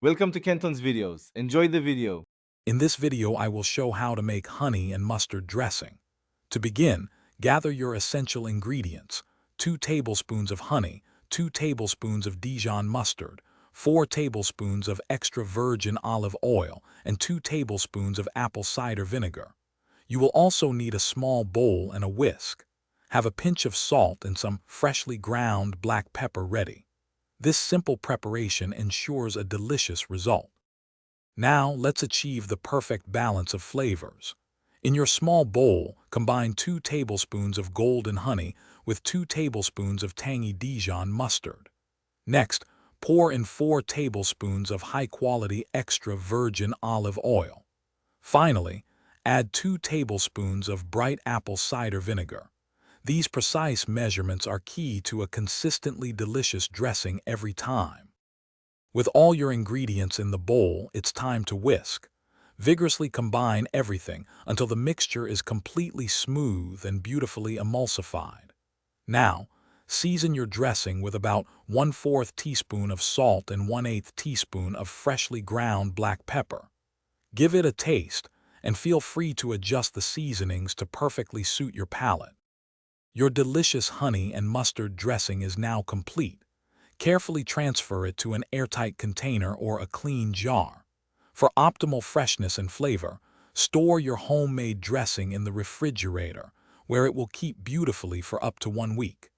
Welcome to Kenton's videos. Enjoy the video. In this video, I will show how to make honey and mustard dressing. To begin, gather your essential ingredients: 2 tablespoons of honey, 2 tablespoons of Dijon mustard, 4 tablespoons of extra virgin olive oil, and 2 tablespoons of apple cider vinegar. You will also need a small bowl and a whisk. Have a pinch of salt and some freshly ground black pepper ready. This simple preparation ensures a delicious result. Now let's achieve the perfect balance of flavors. In your small bowl, combine 2 tablespoons of golden honey with 2 tablespoons of tangy Dijon mustard. Next, pour in 4 tablespoons of high-quality extra virgin olive oil. Finally, add 2 tablespoons of bright apple cider vinegar. These precise measurements are key to a consistently delicious dressing every time. With all your ingredients in the bowl, it's time to whisk. Vigorously combine everything until the mixture is completely smooth and beautifully emulsified. Now, season your dressing with about 1/4 teaspoon of salt and 1/8 teaspoon of freshly ground black pepper. Give it a taste, and feel free to adjust the seasonings to perfectly suit your palate. Your delicious honey and mustard dressing is now complete. Carefully transfer it to an airtight container or a clean jar. For optimal freshness and flavor, store your homemade dressing in the refrigerator, where it will keep beautifully for up to 1 week.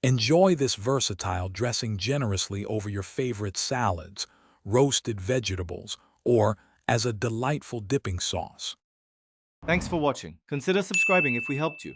Enjoy this versatile dressing generously over your favorite salads, roasted vegetables, or as a delightful dipping sauce. Thanks for watching. Consider subscribing if we helped you.